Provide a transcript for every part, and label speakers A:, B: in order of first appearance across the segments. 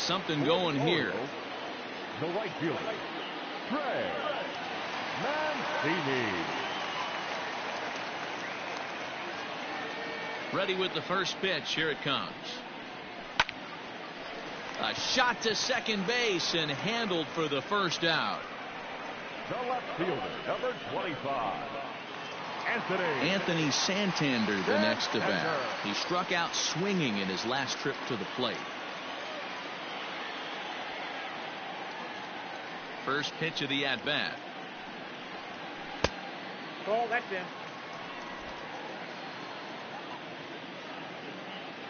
A: something going here.
B: The right fielder, Trey Mancini.
A: Ready with the first pitch. Here it comes. A shot to second base and handled for the first out.
B: The left fielder, number 25,
A: Anthony Santander, the next to bat. He struck out swinging in his last trip to the plate. First pitch of the at-bat.
C: Ball, that's in.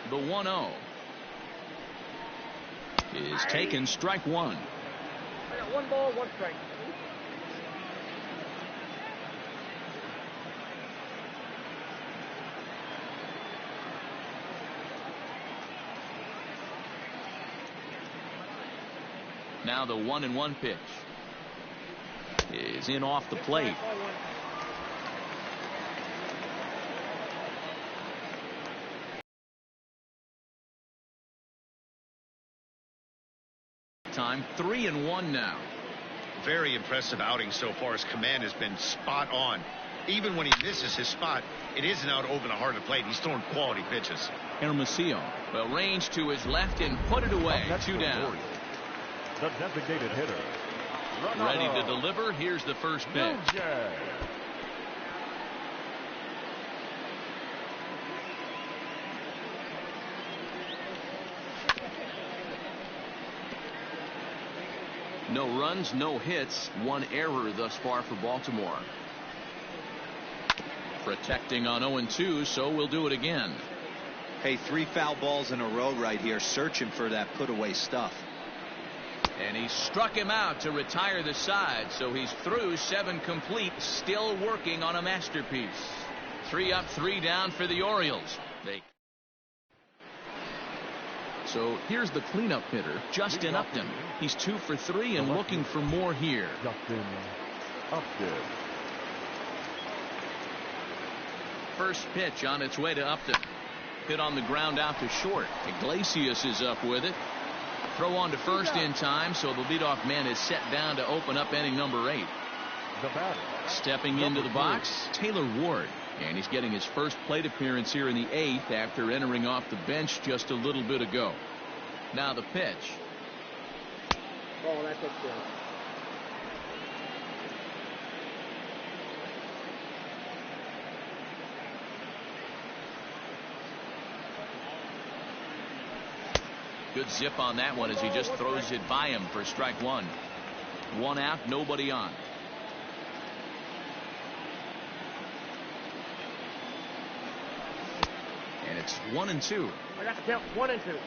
A: The 1-0 is taken. Strike one.
C: I got 1 ball, 1 strike.
A: Now the 1-1 pitch is in off the plate. Time 3-1 now.
D: Very impressive outing so far. His command has been spot on. Even when he misses his spot, it isn't out over the heart of the plate. He's throwing quality pitches.
A: Hermosillo, well, range to his left and put it away. 2 down.
B: the designated hitter.
A: Ready to deliver. Here's the first pitch. No runs, no hits, 1 error thus far for Baltimore. Protecting on 0-2, so we'll do it again.
E: Hey, 3 foul balls in a row right here, searching for that put-away stuff.
A: And he struck him out to retire the side, so he's through 7 complete, still working on a masterpiece. 3 up, 3 down for the Orioles. So here's the cleanup hitter, Justin Upton. He's 2 for 3 and looking for more here.
B: Justin Upton.
A: First pitch on its way to Upton. Hit on the ground out to short. Iglesias is up with it. Throw on to first in time, so the leadoff man is set down to open up inning number 8. Stepping into the box, Taylor Ward. And he's getting his first plate appearance here in the 8th after entering off the bench just a little bit ago. Now the pitch.
C: Oh, that's good.
A: Good zip on that one as he just throws it by him for strike 1. 1 out, nobody on. And it's 1-2.
C: I got to count 1 and 2.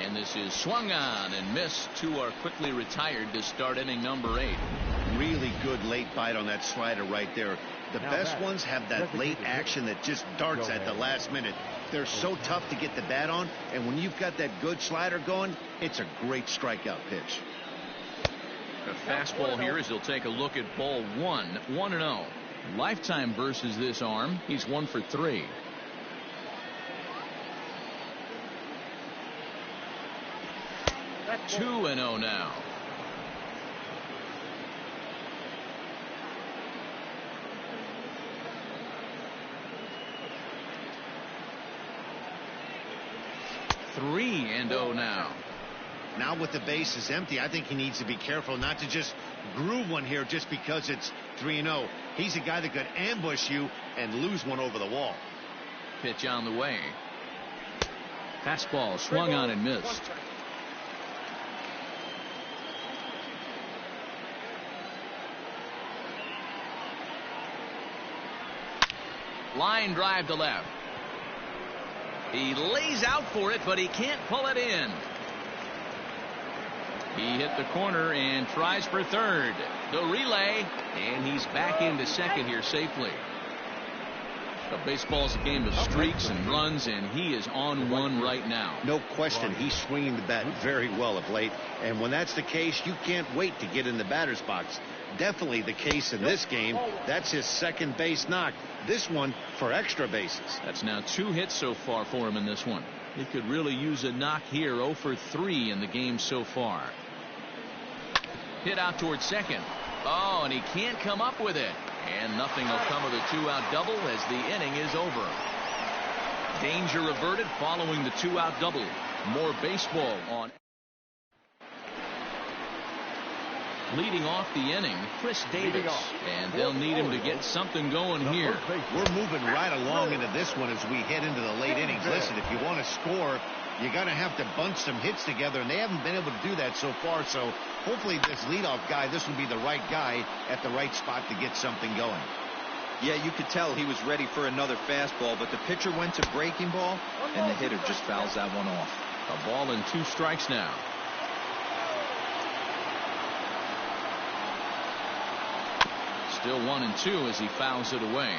A: And this is swung on and missed. 2 are quickly retired to start inning number 8.
D: Really good late bite on that slider right there. The best ones have that late action that just darts at the last minute. They're so tough to get the bat on, and when you've got that good slider going, it's a great strikeout pitch.
A: A fastball here as he'll take a look at ball 1. 1-0. Lifetime versus this arm. He's 1 for 3. That's 2-0 now. Three and 0 now.
D: Now with the bases empty, I think he needs to be careful not to just groove one here just because it's 3-0. He's a guy that could ambush you and lose one over the wall.
A: Pitch on the way. Fastball swung on and missed. Line drive to left. He lays out for it, but he can't pull it in. He hit the corner and tries for third. The relay, and he's back into second here safely. But baseball's a game of streaks and runs, and he is on one right now.
D: No question, he's swinging the bat very well of late. And when that's the case, you can't wait to get in the batter's box. definitely the case in this game. That's his second base knock. This one for extra bases.
A: That's now 2 hits so far for him in this one. He could really use a knock here. 0 for 3 in the game so far. Hit out towards second. Oh, and he can't come up with it. And nothing will come of the 2-out double as the inning is over. Danger averted following the 2-out double. More baseball on. Leading off the inning, Chris Davis. And they'll need him to get something going here.
D: We're moving right along into this one as we head into the late innings. Listen, if you want to score, you're going to have to bunch some hits together, and they haven't been able to do that so far. So hopefully this leadoff guy, this will be the right guy at the right spot to get something going.
E: Yeah, you could tell he was ready for another fastball, but the pitcher went to breaking ball, and the hitter just fouls that one off.
A: A ball and 2 strikes now. Still 1-2 as he fouls it away.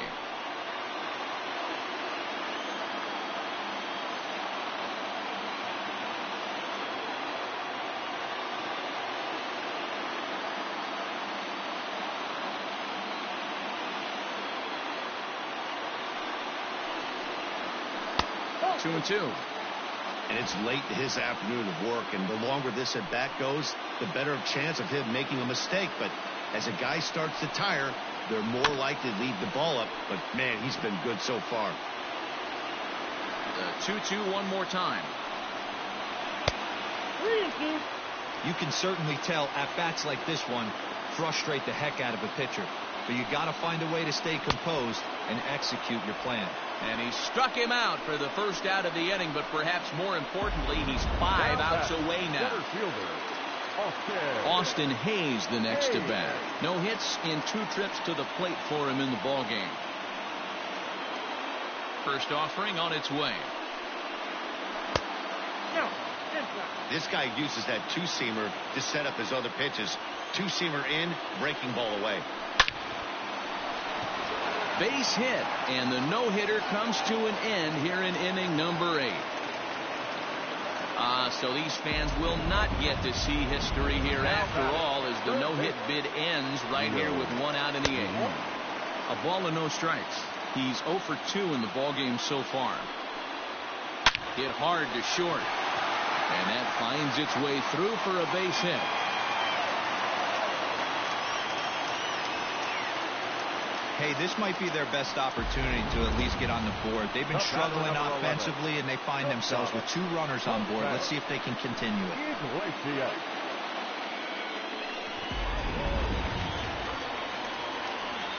A: Two and two.
D: And it's late in his afternoon of work, and the longer this at bat goes, the better chance of him making a mistake. But as a guy starts to tire, they're more likely to leave the ball up. But man, he's been good so far.
A: The 2-2 one more time.
C: 3-2.
E: You can certainly tell at bats like this one frustrate the heck out of a pitcher, but you got to find a way to stay composed and execute your plan.
A: And he struck him out for the first out of the inning, but perhaps more importantly, he's 5 outs away now. Austin Hayes the next to bat. No hits in 2 trips to the plate for him in the ball game. First offering on its way.
D: This guy uses that 2-seamer to set up his other pitches. 2-seamer in, breaking ball away.
A: Base hit, and the no-hitter comes to an end here in inning number 8. So these fans will not get to see history here after all, as the no-hit bid ends right here with 1 out in the 8th. A ball and no strikes. He's 0 for 2 in the ball game so far. Hit hard to short, and that finds its way through for a base hit.
E: Hey, this might be their best opportunity to at least get on the board. They've been struggling offensively, and they find themselves with 2 runners on board. Let's see if they can continue it.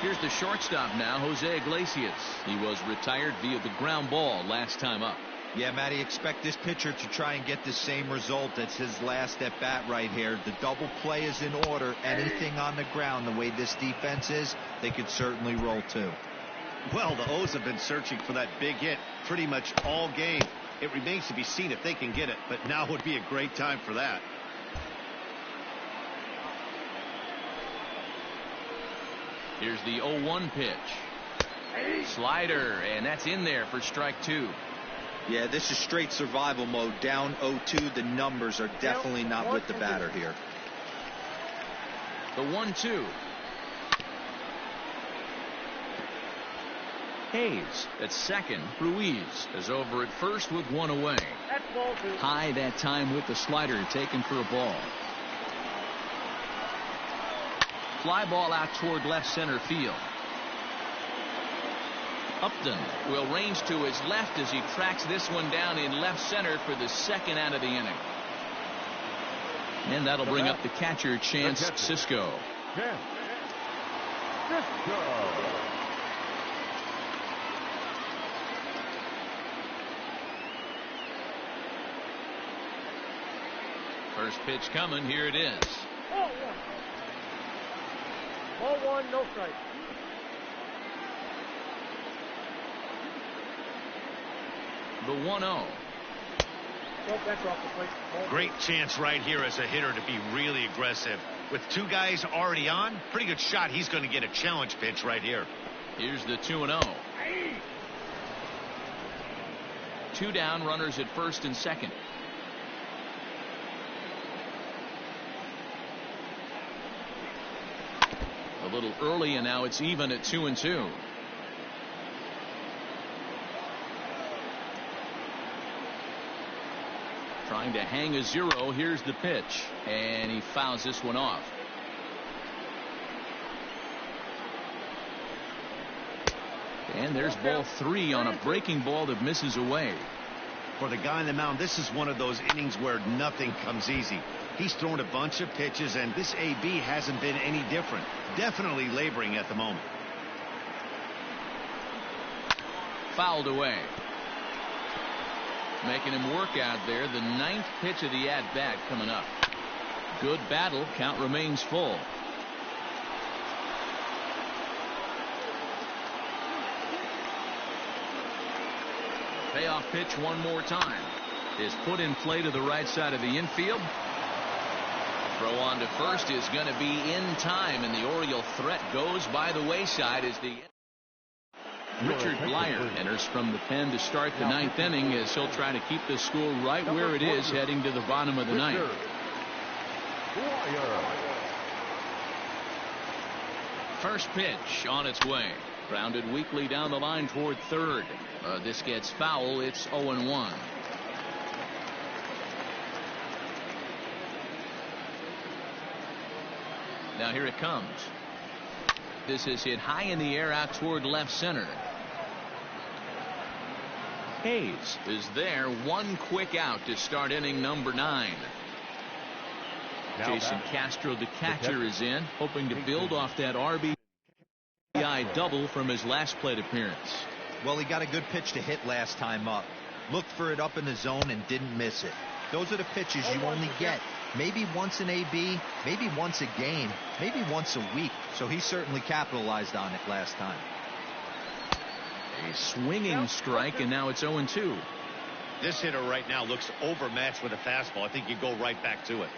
A: Here's the shortstop now, Jose Iglesias. He was retired via the ground ball last time up.
E: Yeah, Matty, expect this pitcher to try and get the same result. That's his last at bat right here. The double play is in order. Anything on the ground, the way this defense is, they could certainly roll too.
D: Well, the O's have been searching for that big hit pretty much all game. It remains to be seen if they can get it, but now would be a great time for that.
A: Here's the 0-1 pitch. Slider, and that's in there for strike 2.
E: Yeah, this is straight survival mode. Down 0-2. The numbers are definitely not with the batter here.
A: The 1-2. Hayes at second. Ruiz is over at first with 1 away.
C: That's ball 2.
A: High that time with the slider taken for a ball. Fly ball out toward left center field. Upton will range to his left as he tracks this one down in left center for the 2nd out of the inning. And that'll bring up the catcher, Chance Sisco. First pitch coming. Here it is.
C: Ball 1, no strike.
A: The 1-0.
C: Nope, that's off the plate.
D: Great chance right here as a hitter to be really aggressive. With 2 guys already on, pretty good shot. He's going to get a challenge pitch right here.
A: Here's the 2-0. 2 down, runners at first and second. little early, and now it's even at 2-2. Trying to hang a zero. Here's the pitch, and he fouls this one off. And there's ball 3 on a breaking ball that misses away.
D: For the guy on the mound, this is one of those innings where nothing comes easy. He's thrown a bunch of pitches, and this AB hasn't been any different. Definitely laboring at the moment.
A: Fouled away. Making him work out there. The 9th pitch of the at-bat coming up. Good battle. Count remains full. Payoff pitch one more time. Is put in play to the right side of the infield. Throw on to first is going to be in time, and the Oriole threat goes by the wayside as the Richard Blyer enters from the pen to start the 9th inning, as he'll try to keep the score right where it is heading to the bottom of the 9th. First pitch on its way. Grounded weakly down the line toward third. This gets foul. It's 0-1. Now here it comes. This is hit high in the air out toward left center. Hayes is there. One quick out to start inning number 9. Jason Castro, the catcher, is in, hoping to build off that RBI double from his last plate appearance.
E: Well, he got a good pitch to hit last time up. Looked for it up in the zone and didn't miss it. Those are the pitches you only get maybe once in AB, maybe once a game, maybe once a week. So he certainly capitalized on it last time.
A: A swinging strike, and now it's 0-2.
D: This hitter right now looks overmatched with a fastball. I think you go right back to it.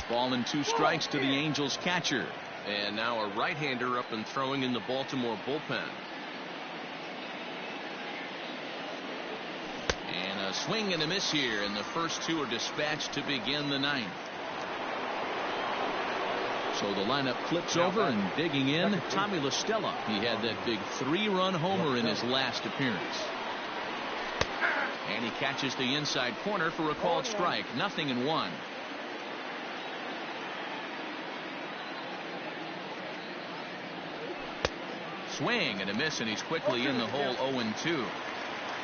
A: Ball and 2 strikes to the Angels catcher. And now a right-hander up and throwing in the Baltimore bullpen. And a swing and a miss here, and the first 2 are dispatched to begin the 9th. So the lineup flips over, and digging in, Tommy La Stella. He had that big 3-run homer in his last appearance. And he catches the inside corner for a called strike. 0-1. Swing and a miss, and he's quickly in the hole. 0-2.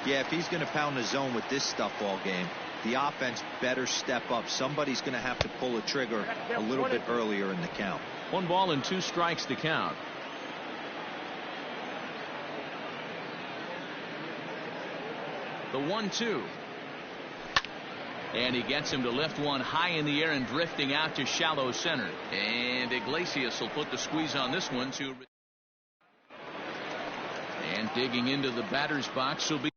E: Yeah, if he's going to pound the zone with this stuff all game, the offense better step up. Somebody's going to have to pull a trigger a little bit earlier in the count.
A: 1 ball and 2 strikes to count. The 1-2. And he gets him to lift one high in the air and drifting out to shallow center. And Iglesias will put the squeeze on this one to. And digging into the batter's box will be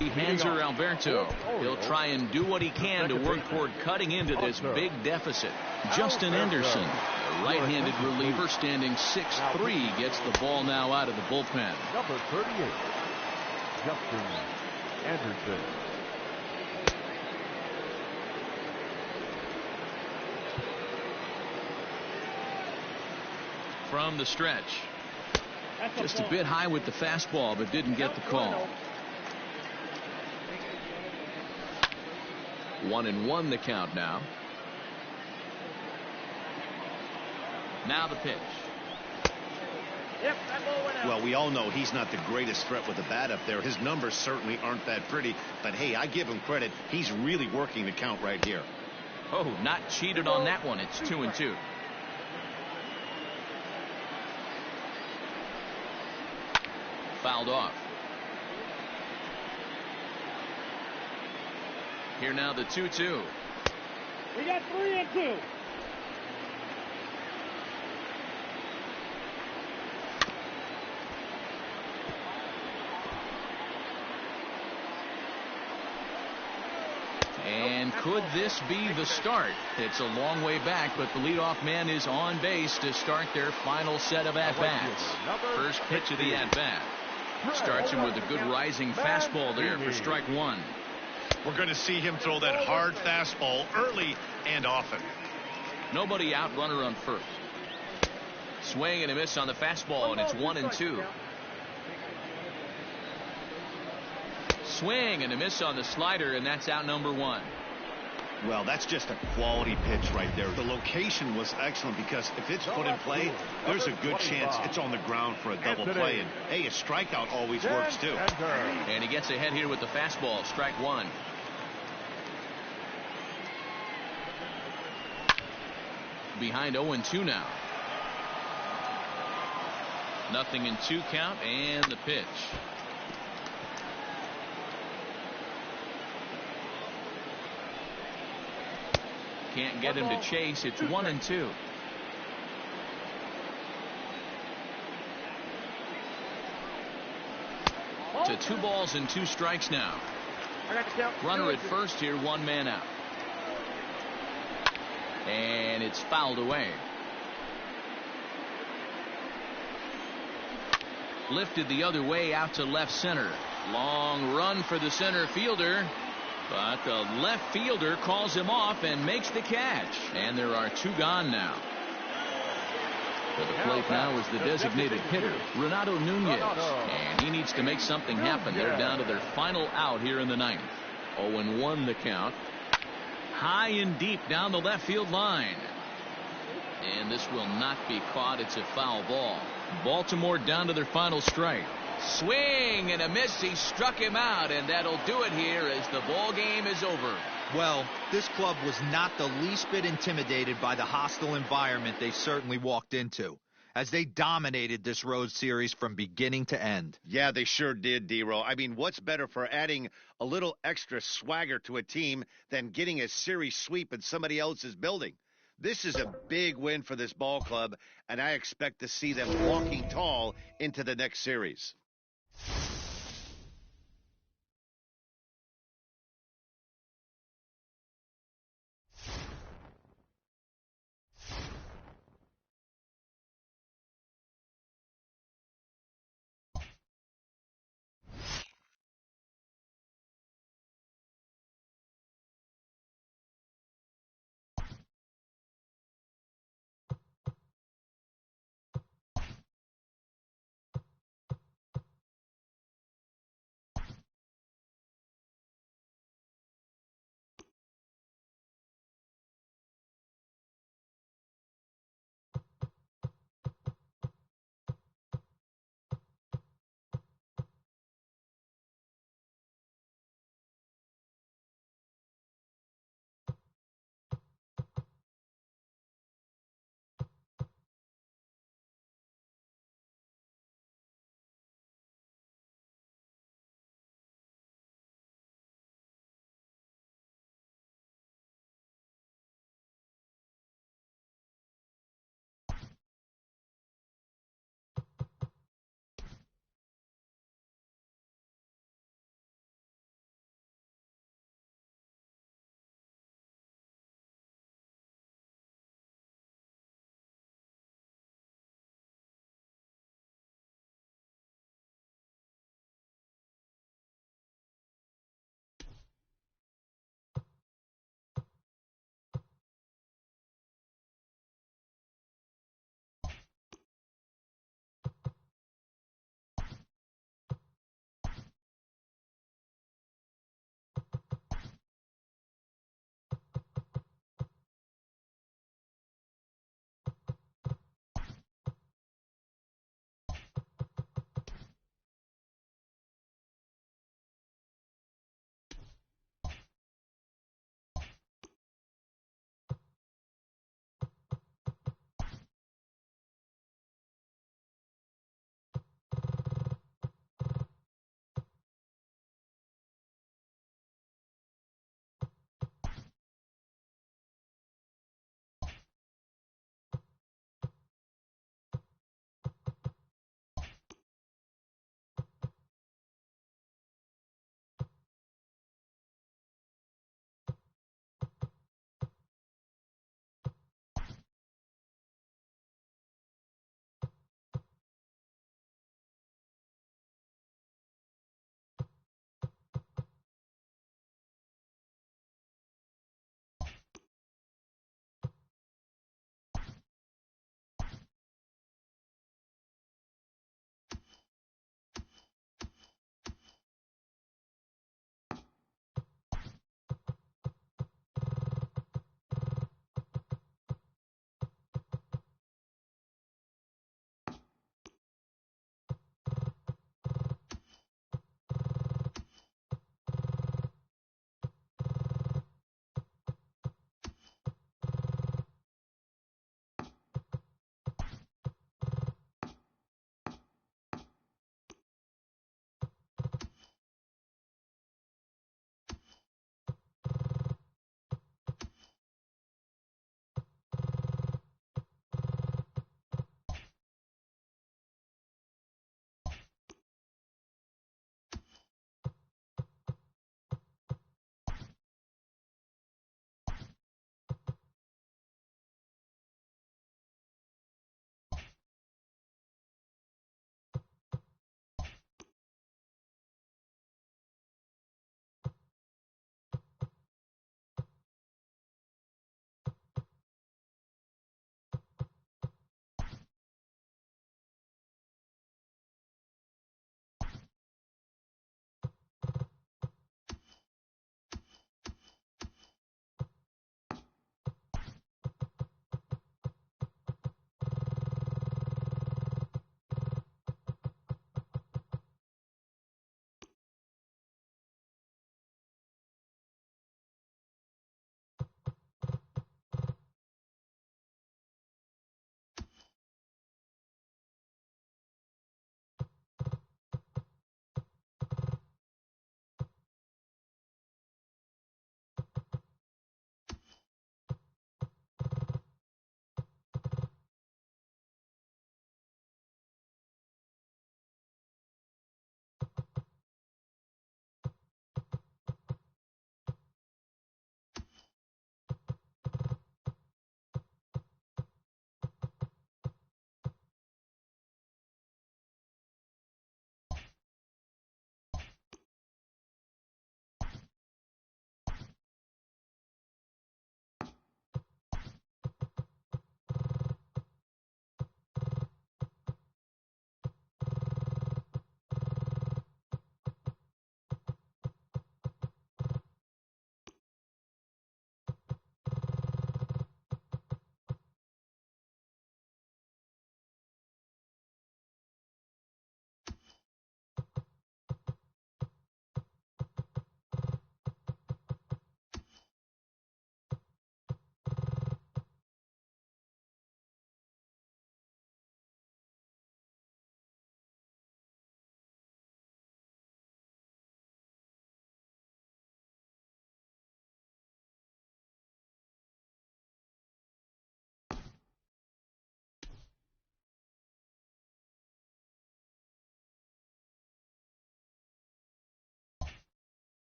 A: Hanser Alberto. He'll try and do what he can to work toward cutting into this big deficit. Justin Anderson, a right-handed reliever standing 6'3", gets the ball now out of the bullpen.
B: Number 38, Justin Anderson.
A: From the stretch. Just a bit high with the fastball, but didn't get the call. 1-1 the count now. Now the pitch.
D: Well, we all know he's not the greatest threat with the bat up there. His numbers certainly aren't that pretty, but hey, I give him credit. He's really working the count right here.
A: Oh, not cheated on that one. It's 2-2. Fouled off. Here now the 2-2.
C: We got 3-2.
A: And could this be the start? It's a long way back, but the leadoff man is on base to start their final set of at-bats. First pitch of the at-bat. Starts him with a good rising fastball there for strike 1.
D: We're going to see him throw that hard fastball early and often.
A: Nobody out, runner on first. Swing and a miss on the fastball, and it's 1-2. Swing and a miss on the slider, and that's out number 1.
D: Well, that's just a quality pitch right there. The location was excellent because if it's put in play, there's a good chance it's on the ground for a double play. And, hey, a strikeout always works, too.
A: And he gets ahead here with the fastball, strike 1. Behind 0-2 now. 0-2 count, and the pitch. Can't get him to chase. It's 1-2. To 2 balls and 2 strikes now. Runner at first here, 1 man out. And it's fouled away. Lifted the other way out to left center. Long run for the center fielder. But the left fielder calls him off and makes the catch. And there are 2 gone now. To the plate now is the designated hitter, Renato Nunez. And he needs to make something happen. They're down to their final out here in the 9th. 0-1 the count. High and deep down the left field line. And this will not be caught. It's a foul ball. Baltimore down to their final strike. Swing and a miss. He struck him out, and that'll do it here as the ball game is over.
E: Well, this club was not the least bit intimidated by the hostile environment they certainly walked into, as they dominated this road series from beginning to end.
D: Yeah, they sure did, D-Row. I mean, what's better for adding a little extra swagger to a team than getting a series sweep in somebody else's building? This is a big win for this ball club, and I expect to see them walking tall into the next series.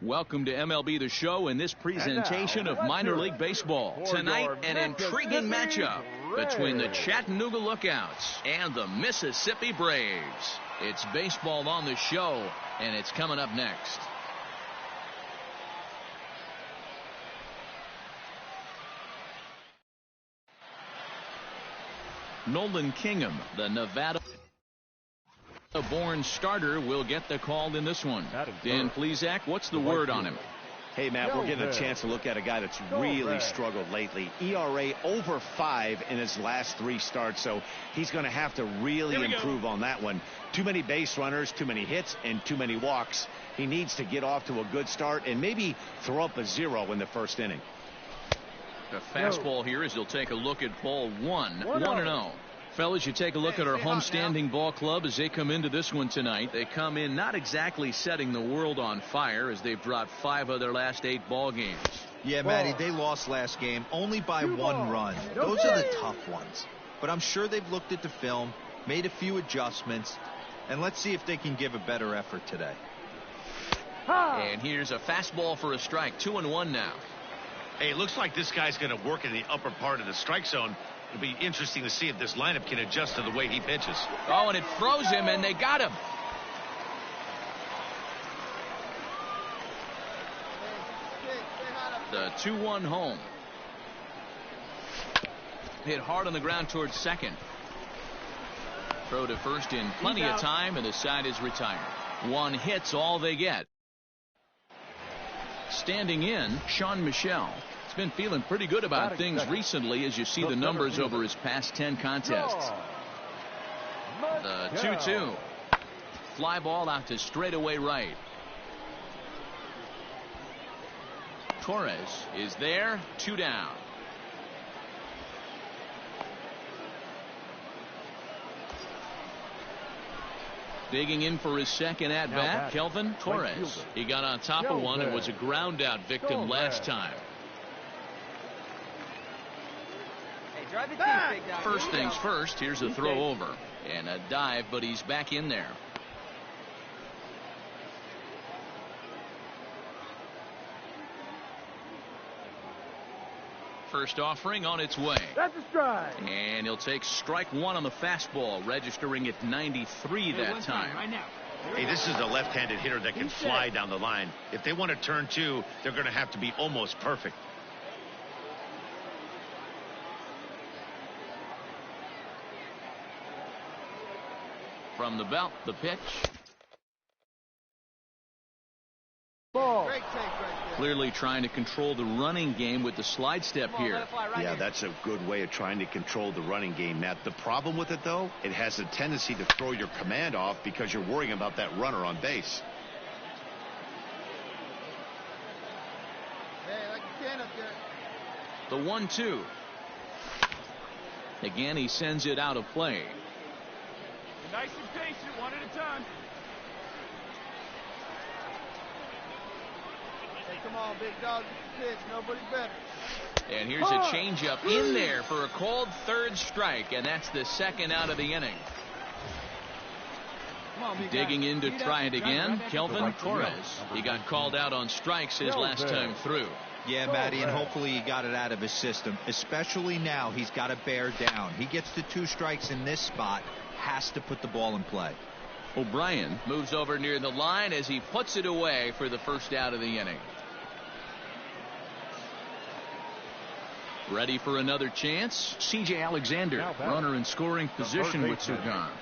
A: Welcome to MLB The Show and this presentation of minor league baseball. Tonight, an intriguing matchup between the Chattanooga Lookouts and the Mississippi Braves. It's baseball on the show, and it's coming up next. Nolan Kingham, the Nevada-born starter, will get the call in this one. Dan Plesac, what's the word on him?
D: Hey, Matt, we're getting a chance to look at a guy that's really struggled lately. ERA over 5 in his last 3 starts, so he's going to have to really improve on that one. Too many base runners, too many hits, and too many walks. He needs to get off to a good start and maybe throw up a 0 in the first inning.
A: The fastball here as he'll take a look at ball 1, 1-0. Fellas, you take a look at our homestanding ball club as they come into this one tonight. They come in not exactly setting the world on fire as they've dropped 5 of their last 8 ball games.
E: Yeah, Matty, they lost last game only by 1 run. Those are the tough ones. But I'm sure they've looked at the film, made a few adjustments, and let's see if they can give a better effort today.
A: And here's a fastball for a strike. 2-1 now.
D: Hey, it looks like this guy's going to work in the upper part of the strike zone. It'll be interesting to see if this lineup can adjust to the way he pitches.
A: Oh, and it froze him, and they got him. The 2-1 home. Hit hard on the ground towards second. Throw to first in plenty of time, and the side is retired. 1 hit's all they get. Standing in, Sean Michelle. He's been feeling pretty good about things recently as you see the numbers over his past 10 contests. The 2-2. Fly ball out to straightaway right. Torres is there, 2 down. Digging in for his second at-bat, Kelvin Torres. He got on top of one and was a ground-out victim last time. First things first, here's a throw over. And a dive, but he's back in there. First offering on its way.
C: That's a strike.
A: And he'll take strike 1 on the fastball, registering at 93 that time.
C: Right now.
D: Hey, this is a left-handed hitter that can fly down the line. If they want to turn 2, they're going to have to be almost perfect.
A: From the belt, the pitch.
C: Ball.
A: Clearly trying to control the running game with the slide step here.
D: Yeah, that's a good way of trying to control the running game, Matt. The problem with it, though, it has a tendency to throw your command off because you're worrying about that runner on base.
A: The 1-2. Again, he sends it out of play.
C: Nice and patient, 1 at a time. Hey, come on, big dog, pitch, nobody better.
A: And here's a changeup in there for a called 3rd strike, and that's the 2nd out of the inning. Digging in to try it again, Kelvin Torres. He got called out on strikes his last time through.
E: Yeah, Matty, and hopefully he got it out of his system, especially now he's got to bear down. He gets to 2 strikes in this spot, has to put the ball in play.
A: O'Brien moves over near the line as he puts it away for the 1st out of the inning. Ready for another chance? C.J. Alexander, runner in scoring position with 2 gone.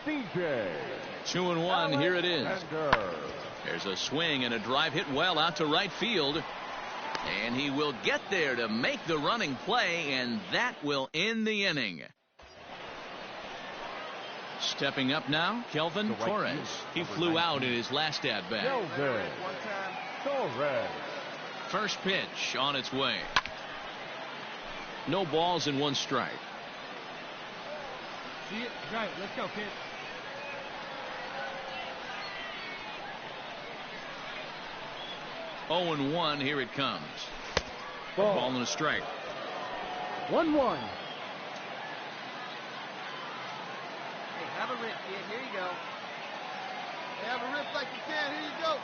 A: 2-1, here it is. There's a swing and a drive hit well out to right field. And he will get there to make the running play, and that will end the inning. Stepping up now, Kelvin Torres. He flew out in his last at-bat. First pitch on its way. No balls and 1 strike.
C: See it? Right, let's go, kid.
A: Oh, 0-1, here it comes. Ball and a strike.
C: 1-1.
F: Hey, have a rip, kid. Here you go. Hey, have a rip like you can. Here you go.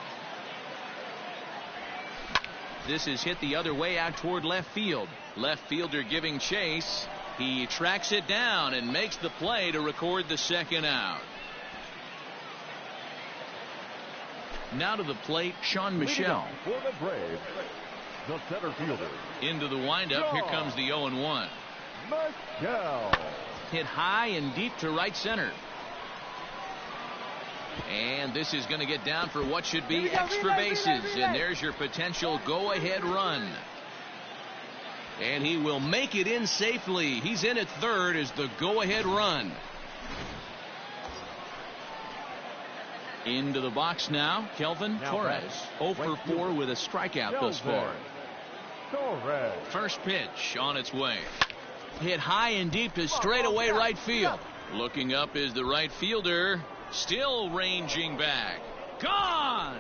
A: this is hit the other way out toward left field. Left fielder giving chase. He tracks it down and makes the play to record the second out. Now to the plate, Sean Michel.
B: For the Braves, the center fielder.
A: Into the windup. Here comes the 0-1.
B: Michel.
A: Hit high and deep to right center. And this is going to get down for what should be extra bases. And there's your potential go-ahead run. And he will make it in safely. He's in at third as the go-ahead run. Into the box now, Kelvin Torres. 0 for 4 with a strikeout thus far.
B: Torres.
A: First pitch on its way. Hit high and deep to straightaway right field. Looking up is the right fielder. Still ranging back. Gone!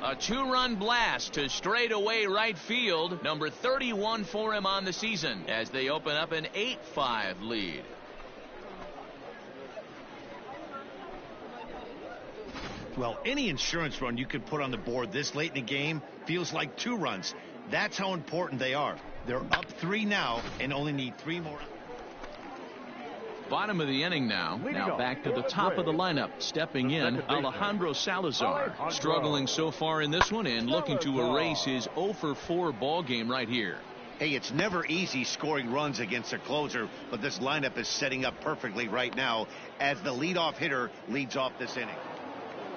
A: A 2-run blast to straightaway right field. Number 31 for him on the season as they open up an 8-5 lead.
D: Well, any insurance run you could put on the board this late in the game feels like 2 runs. That's how important they are. They're up 3 now and only need 3 more.
A: Bottom of the inning now. Now back to the top of the lineup. Stepping in, Alejandro Salazar. Struggling so far in this one and looking to erase his 0 for 4 ball game right here.
D: Hey, it's never easy scoring runs against a closer, but this lineup is setting up perfectly right now as the leadoff hitter leads off this inning.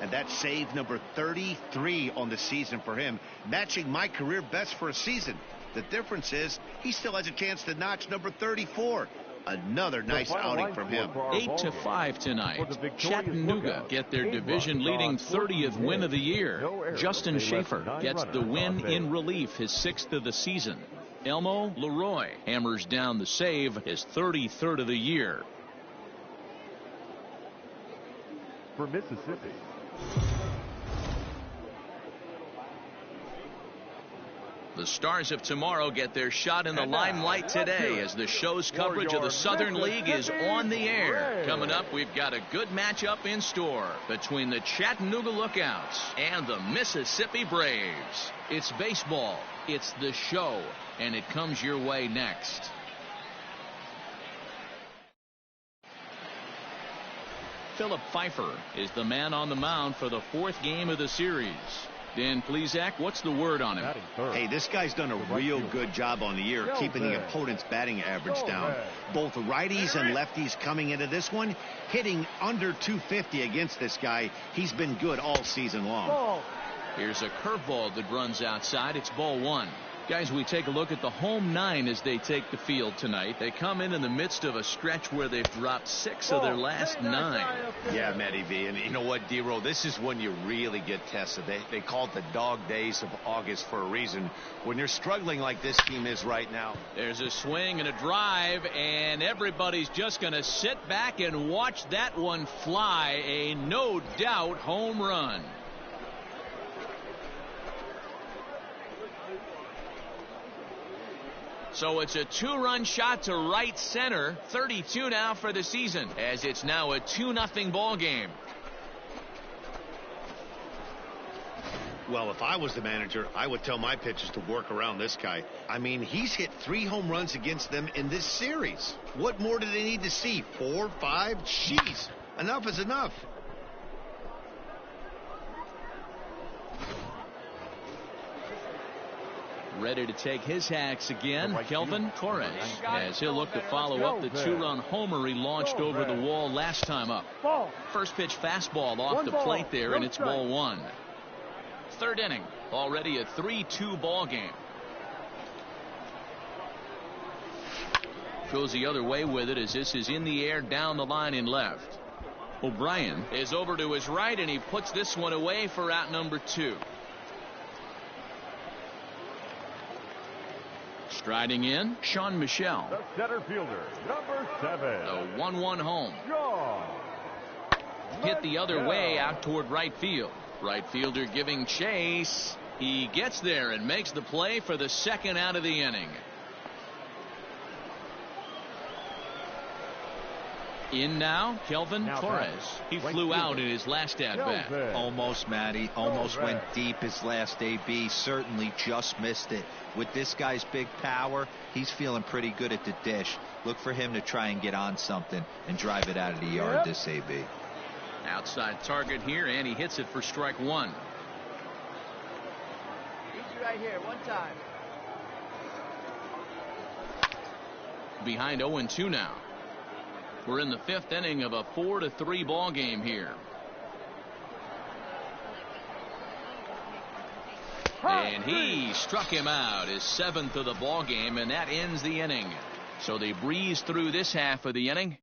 D: And that's save number 33 on the season for him, matching my career best for a season. The difference is he still has a chance to notch number 34. Another nice outing from him.
A: 8-5 tonight. Chattanooga get their division-leading 30th win of the year. Justin Schaefer gets the win in relief, his 6th of the season. Elmo Leroy hammers down the save, his 33rd of the year.
B: For Mississippi.
A: The Stars of tomorrow get their shot in the limelight today as the show's coverage of the Southern League is on the air. Coming up, we've got a good matchup in store between the Chattanooga Lookouts and the Mississippi Braves. It's baseball, it's the show, and it comes your way next. Philip Pfeiffer is the man on the mound for the 4th game of the series. Dan Plesac, what's the word on him?
D: Hey, this guy's done a real good job on the year keeping the opponent's batting average down. Both righties and lefties coming into this one, hitting under 250 against this guy. He's been good all season long.
A: Here's a curveball that runs outside. It's ball 1. Guys, we take a look at the home 9 as they take the field tonight. They come in the midst of a stretch where they've dropped 6 of their last 9.
D: Yeah, Matty V. And you know what, D-Roll? This is when you really get tested. They call it the dog days of August for a reason. When you're struggling like this team is right now.
A: There's a swing and a drive, and everybody's just going to sit back and watch that one fly. A no-doubt home run. So it's a 2-run shot to right center. 32 now for the season, as it's now a 2-0 ball game.
D: Well, if I was the manager, I would tell my pitchers to work around this guy. I mean, he's hit 3 home runs against them in this series. What more do they need to see? 4, 5? Jeez, enough is enough.
A: Ready to take his hacks again, Kelvin Torres, as he'll look to follow up the 2-run homer he launched over the wall last time up. First pitch fastball off the plate there, and it's ball 1. 3rd inning, already a 3-2 ball game. Goes the other way with it as this is in the air down the line in left. O'Brien is over to his right, and he puts this one away for out number 2. Striding in, Sean Michel.
B: The center fielder, number 7.
A: The 1-1 home.
B: Sean
A: Hit the other
B: Michel.
A: way out toward right field. Right fielder giving chase. He gets there and makes the play for the 2nd out of the inning. In now, Kelvin Torres. He flew out in his last at-bat.
E: Almost, Matty. Almost went deep his last AB. Certainly just missed it. With this guy's big power, he's feeling pretty good at the dish. Look for him to try and get on something and drive it out of the yard this AB.
A: Outside target here, and he hits it for strike one.
F: Easy right here, one time.
A: Behind 0-2 now. We're in the fifth inning of a 4-3 ball game here. And he struck him out, his seventh of the ball game, and that ends the inning. So they breeze through this half of the inning.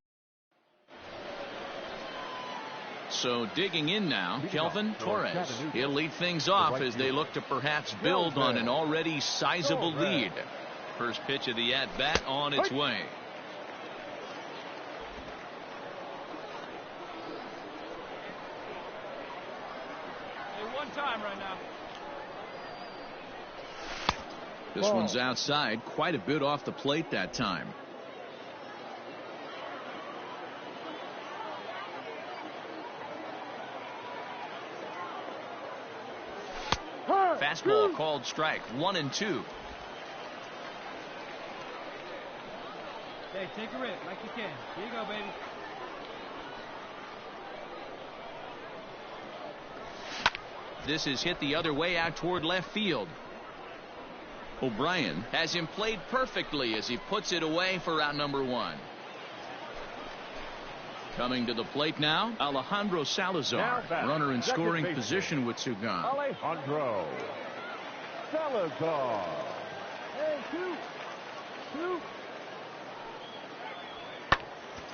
A: So digging in now, Kelvin Torres. He'll lead things off as they look to perhaps build on an already sizable lead. First pitch of the at-bat on its way.
C: One time right now.
A: This one's outside, quite a bit off the plate that time. Fastball called strike, 1-2.
F: Hey, take a rip like you can. Here you go, baby.
A: This is hit the other way out toward left field. O'Brien has him played perfectly as he puts it away for out number one. Coming to the plate now, Alejandro Salazar, runner in scoring position with Sugan.
B: Alejandro Salazar.
F: Hey, two.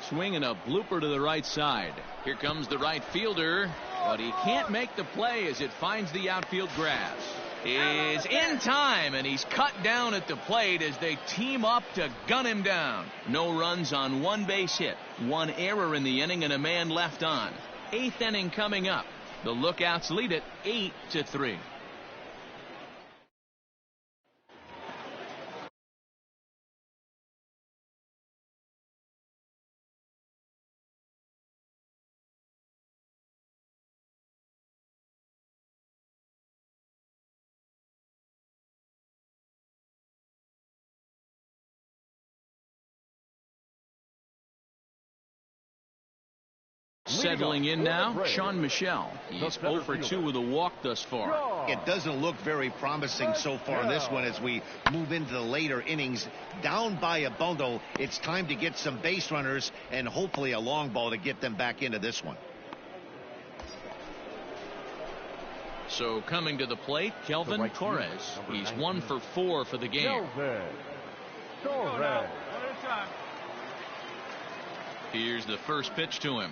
A: Swing and a blooper to the right side. Here comes the right fielder, but he can't make the play as it finds the outfield grass. Is in time, and he's cut down at the plate as they team up to gun him down. No runs on one base hit, one error in the inning, and a man left on. Eighth inning coming up. The Lookouts lead it 8-3. Settling in now, Sean Michelle. He's 0 for 2 with a walk thus far.
D: It doesn't look very promising so far in this one as we move into the later innings. Down by a bundle, it's time to get some base runners and hopefully a long ball to get them back into this one.
A: So coming to the plate, Kelvin Torres. He's 1 for 4 for the game.
C: One at a time.
A: Here's the first pitch to him.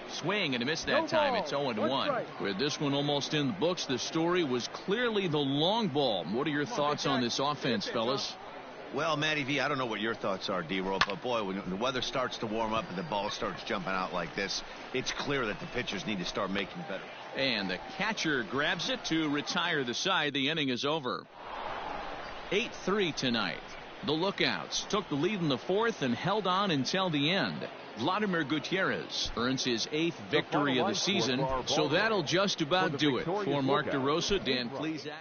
A: Swing and a miss that time. It's 0-1. With this one almost in the books, the story was clearly the long ball. What are your thoughts on this offense, fellas?
D: Well, Matty V, I don't know what your thoughts are, D-Roll, but boy, when the weather starts to warm up and the ball starts jumping out like this, it's clear that the pitchers need to start making better.
A: And the catcher grabs it to retire the side. The inning is over. 8-3 tonight. The Lookouts took the lead in the fourth and held on until the end. Vladimir Gutierrez earns his 8th victory of the season, so that'll just about do it. For Mark DeRosa, Dan Plesac.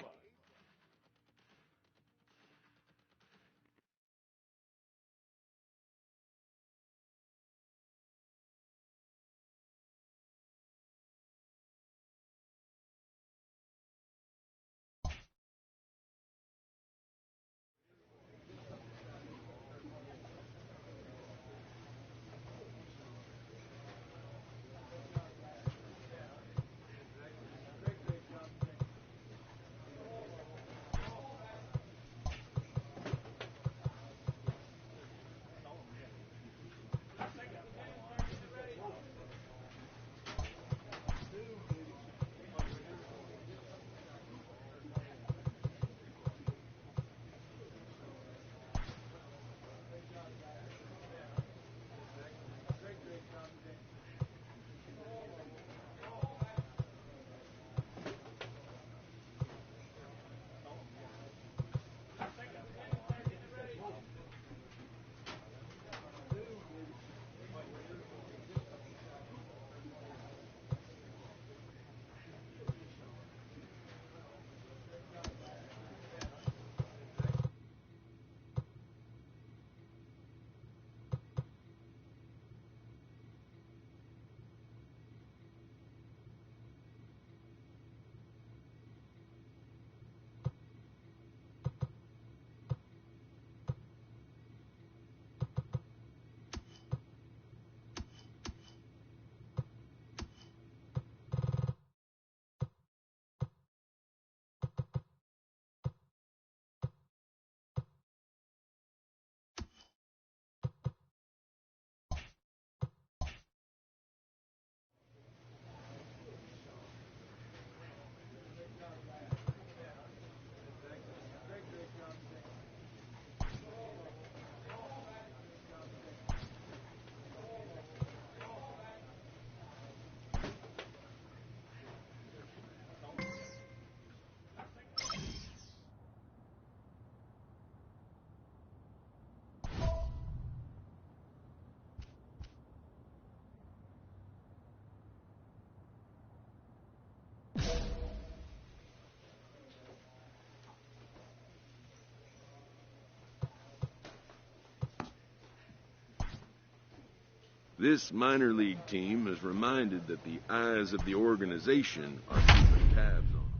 G: This minor league team is reminded that the eyes of the organization are keeping tabs on them.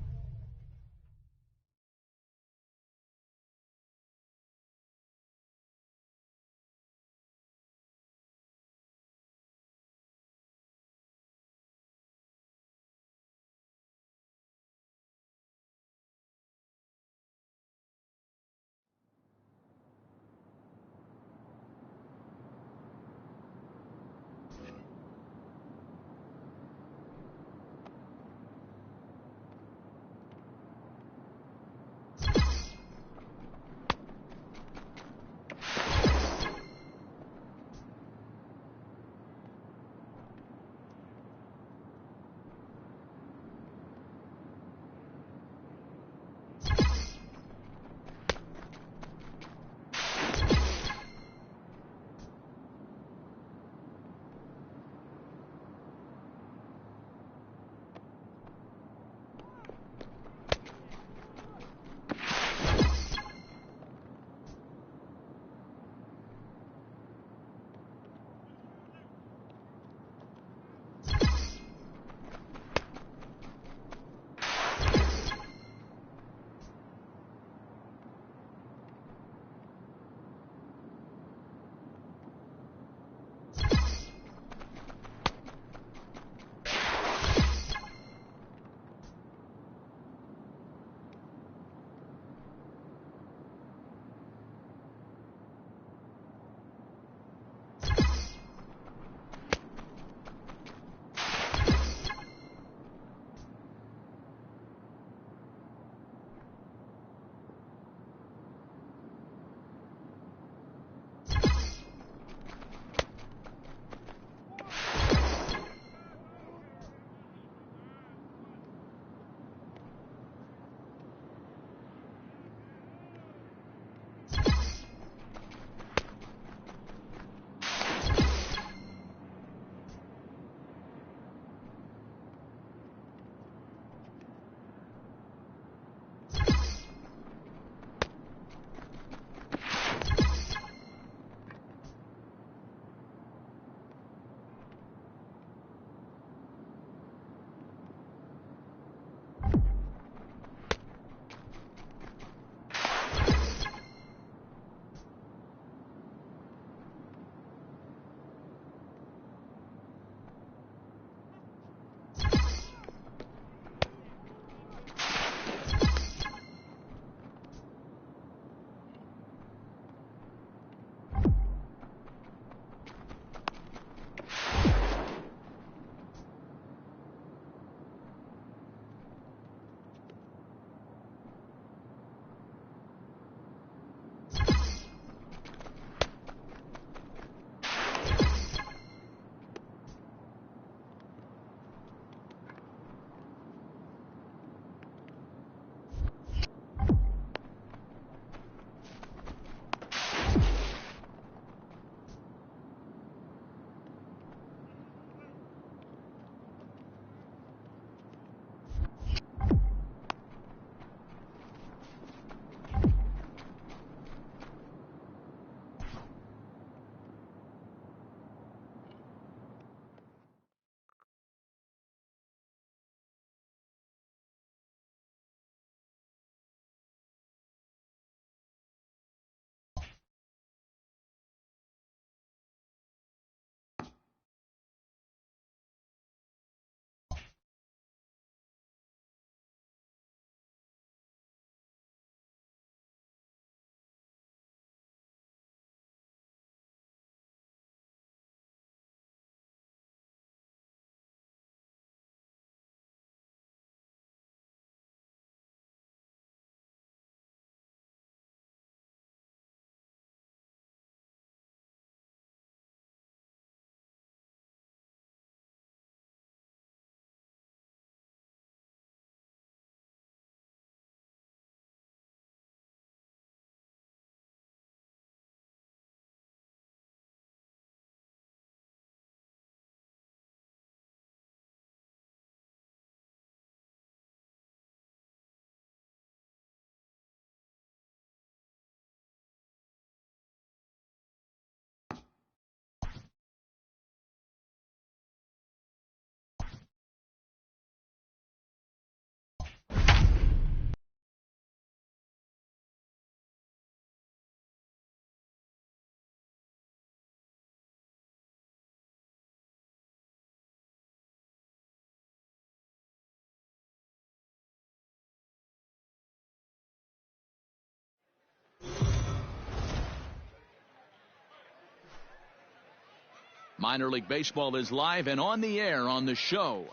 A: Minor League Baseball is live and on the air on the show.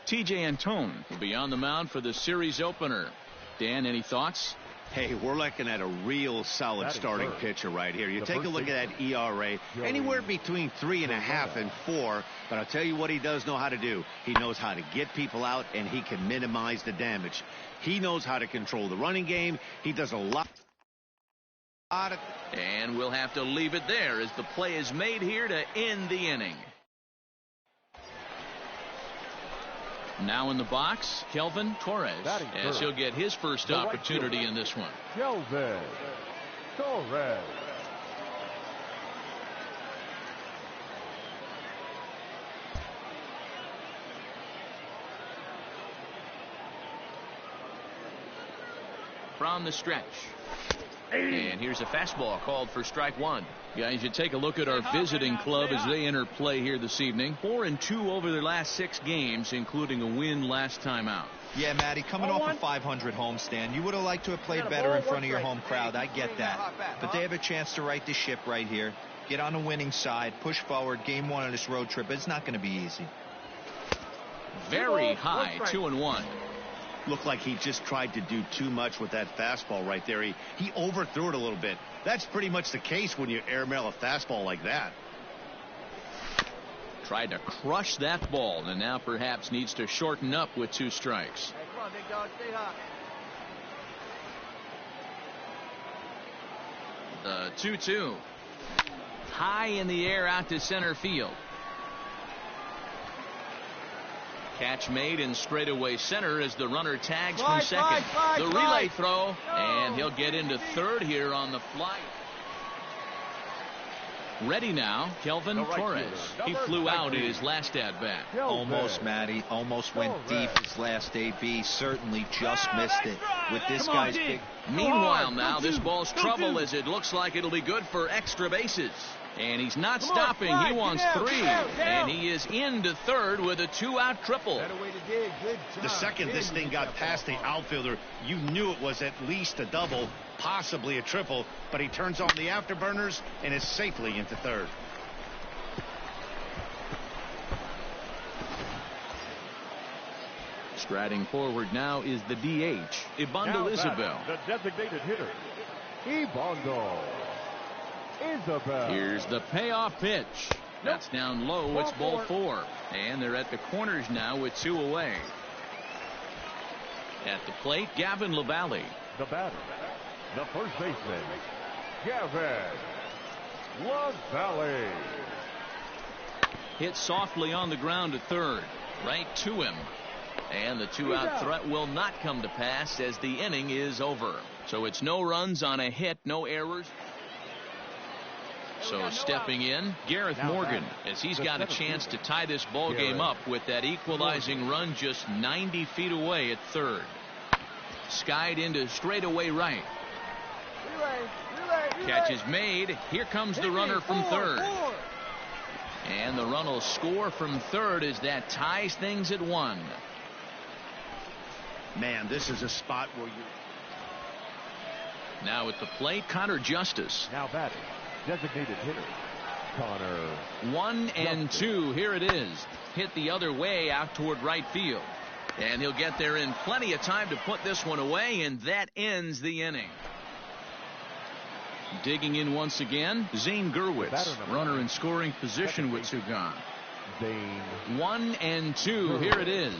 A: T.J. Antone will be on the mound for the series opener. Dan, any thoughts?
D: Hey, we're looking at a real solid starting pitcher right here. You take a look at that ERA, anywhere between 3.5 and 4. But I'll tell you what he does know how to do. He knows how to get people out, and he can minimize the damage. He knows how to control the running game. He does a lot.
A: And we'll have to leave it there as the play is made here to end the inning. Now in the box, Kelvin Torres, as he'll get his first opportunity in this one.
B: Kelvin Torres.
A: From the stretch. And here's a fastball called for strike one. Guys, you take a look at our visiting club as they enter play here this evening. 4-2 over their last 6 games, including a win last time out.
E: Yeah, Matty, coming off a 500 homestand, you would have liked to have played better in front of your home crowd. I get that. But they have a chance to right the ship right here. Get on the winning side, push forward. Game 1 of this road trip. It's not going to be easy.
A: Very high, 2-1.
D: Looked like he just tried to do too much with that fastball right there. He overthrew it a little bit. That's pretty much the case when you airmail a fastball like that.
A: Tried to crush that ball, and now perhaps needs to shorten up with 2 strikes.
F: Hey, come on, big dog, stay hot.
A: The 2-2. High in the air out to center field. Catch made in straightaway center as the runner tags from second. The relay throw, and he'll get into third here on the fly. Ready now, Kelvin Torres. He flew out in his last at-bat.
E: Almost, Matty. Almost went deep his last AB. Certainly just missed it. With this guy's big...
A: Meanwhile now, this ball's trouble as it looks like it'll be good for extra bases. And he's not stopping. He wants 3. And he is into third with a 2-out triple.
D: The second this thing got past the outfielder, you knew it was at least a double, possibly a triple. But he turns on the afterburners and is safely into third.
A: Striding forward now is the DH, Ibandel Isabel.
B: The designated hitter, Ibandel Isabel.
A: Here's the payoff pitch. That's down low. It's ball 4. And they're at the corners now with 2 away. At the plate, Gavin LaValle.
B: The batter, the first baseman, Gavin LaValle.
A: Hit softly on the ground to third. Right to him. And the 2-out threat will not come to pass as the inning is over. So it's no runs on a hit, no errors. So stepping in, Gareth Morgan, as he's got a chance to tie this ball game up with that equalizing run just 90 feet away at third. Skied into straightaway right. Catch is made. Here comes the runner from third. And the run will score from third as that ties things at 1.
D: Man, this is a spot where you...
A: Now at the plate, Connor Justice.
B: Now batting, designated hitter, Connor.
A: 1-2. Here it is. Hit the other way out toward right field. And he'll get there in plenty of time to put this one away, and that ends the inning. Digging in once again, Zane Gurwitz, runner in scoring position with 2 gone. 1-2. Here it is.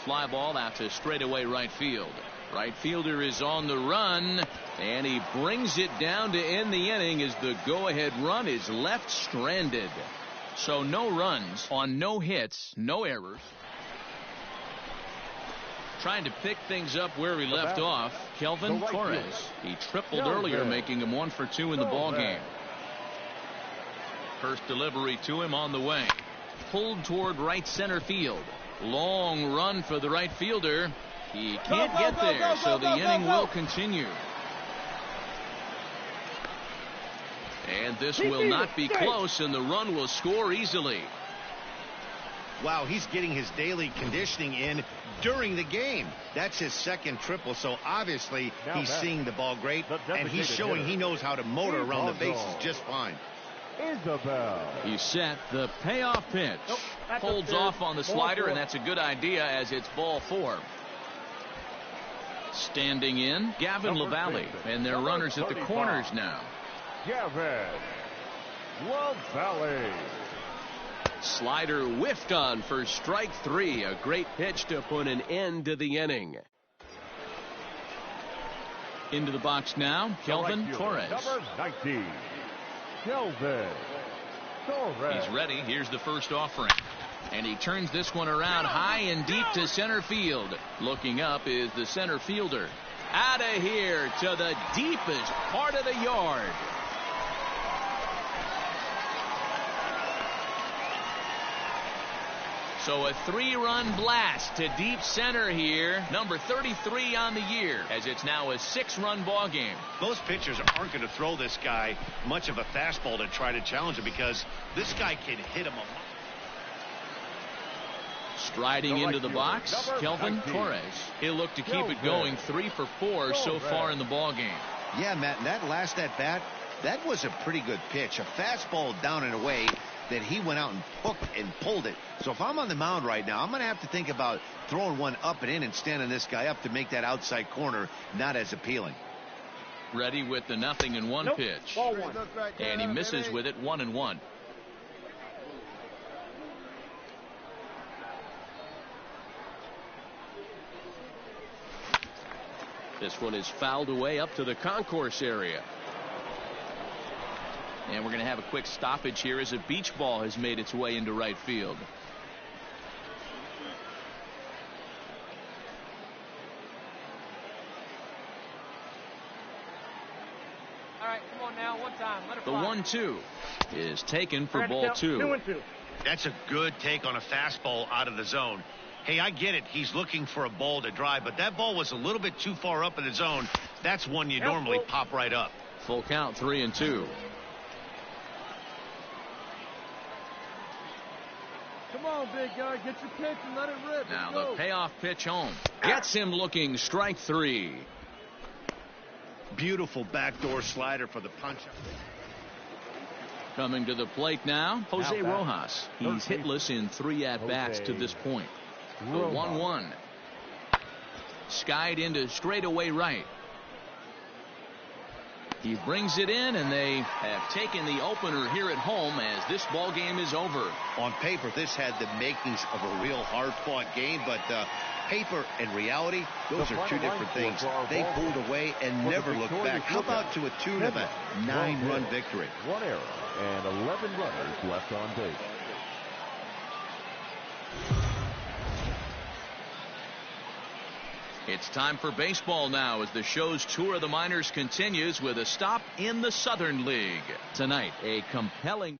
A: Fly ball out to straightaway right field. Right fielder is on the run, and he brings it down to end the inning as the go-ahead run is left stranded. So no runs on no hits, no errors. Trying to pick things up where we left off, Kelvin Torres. He tripled earlier, making him 1 for 2 in the ball game. First delivery to him on the way. Pulled toward right center field. Long run for the right fielder. He can't get there, so the inning will continue. And this will not be close, and the run will score easily.
D: Wow, he's getting his daily conditioning in during the game. That's his second triple, so obviously he's seeing the ball great, and he's showing he knows how to motor around the bases just fine.
B: Isabel.
A: He's set. The payoff pitch. Holds off on the slider, and that's a good idea as it's ball 4. Standing in, Gavin LaValle, and their runners at the corners now.
B: Gavin LaValle.
H: Slider whiffed on for strike 3. A great pitch to put an end to the inning.
A: Into the box now, Kelvin Torres.
B: Number 19, Kelvin Torres.
A: He's ready. Here's the first offering. And he turns this one around high and deep to center field. Looking up is the center fielder. Out of here to the deepest part of the yard. So a 3-run blast to deep center here. Number 33 on the year, as it's now a 6-run ball game.
D: Most pitchers aren't going to throw this guy much of a fastball to try to challenge him because this guy can hit him a lot.
A: Striding into the box, Kelvin Torres. He'll look to keep it going. 3 for 4 so far in the ball game.
D: Yeah, Matt, and that last at bat, that was a pretty good pitch. A fastball down and away that he went out and hooked and pulled it. So if I'm on the mound right now, I'm going to have to think about throwing one up and in and standing this guy up to make that outside corner not as appealing.
A: Ready with the 0-1 pitch. And he misses with it. 1-1.
H: This one is fouled away up to the concourse area.
A: And we're going to have a quick stoppage here as a beach ball has made its way into right field.
F: All right, come on now, one time. Let it
A: The
F: fly.
A: 1-2 is taken for ball 2.
F: 2-2.
D: That's a good take on a fastball out of the zone. Hey, I get it. He's looking for a ball to drive, but that ball was a little bit too far up in the zone. That's one you normally pop right up.
A: Full count, 3-2.
F: Come on, big guy, get your pitch and let it rip.
A: Now the payoff pitch home. Gets him looking. Strike 3.
D: Beautiful backdoor slider for the punch.
A: Coming to the plate now, Jose Rojas. He's hitless in 3 at-bats to this point. The 1-1. Skied into straightaway right. He brings it in, and they have taken the opener here at home as this ball game is over.
D: On paper, this had the makings of a real hard-fought game, but paper and reality, those are two different things. They pulled away and never looked back. How about to a tune of a 9-run victory?
B: 1 error and 11 runners left on base.
A: It's time for baseball now as the show's tour of the minors continues with a stop in the Southern League. Tonight, a compelling.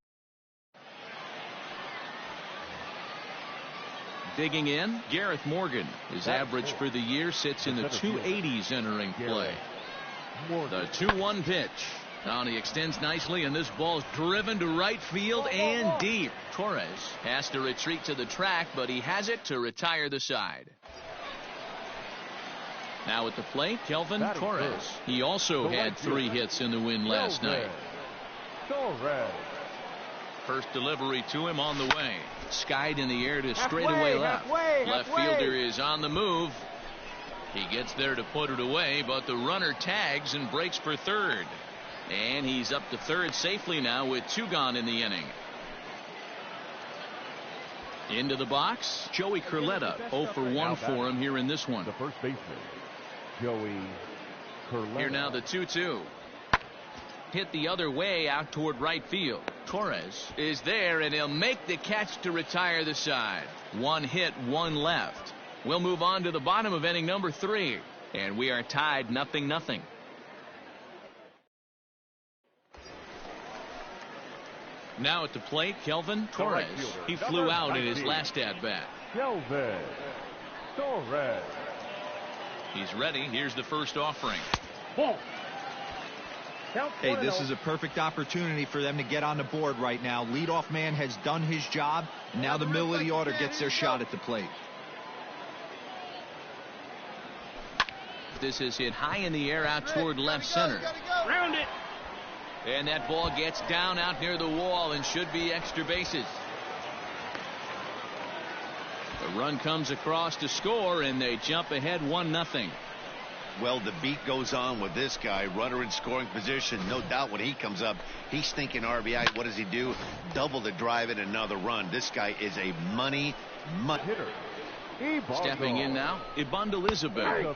A: Digging in, Gareth Morgan. His average for the year sits in the 280s entering play. The 2-1 pitch. Now he extends nicely, and this ball's driven to right field and deep. Torres has to retreat to the track, but he has it to retire the side. Now at the plate, Kelvin Torres. He also had 3 hits in the win last night.
B: Torres.
A: First delivery to him on the way. Skied in the air to straightaway left. Left fielder is on the move. He gets there to put it away, but the runner tags and breaks for third. And he's up to third safely now with 2 gone in the inning. Into the box, Joey Curletta. 0 for 1 for him here in this one.
B: The first baseman, Joey Curletta.
A: Here now the 2-2. Hit the other way out toward right field. Torres is there, and he'll make the catch to retire the side. 1 hit, 1 left. We'll move on to the bottom of inning number 3. And we are tied 0-0. Now at the plate, Kelvin Torres. He flew out in his last at-bat.
B: Kelvin Torres.
A: He's ready. Here's the first offering.
E: Hey, this is a perfect opportunity for them to get on the board right now. Leadoff man has done his job. Now the middle of the order gets their shot at the plate.
A: This is hit high in the air out toward left center.
F: Round it.
A: And that ball gets down out near the wall and should be extra bases. The run comes across to score, and they jump ahead 1-0.
D: Well, the beat goes on with this guy, runner in scoring position. No doubt when he comes up, he's thinking RBI. What does he do? Double the drive and another run. This guy is a money
B: hitter.
A: Stepping in now, Ibandel Isabel.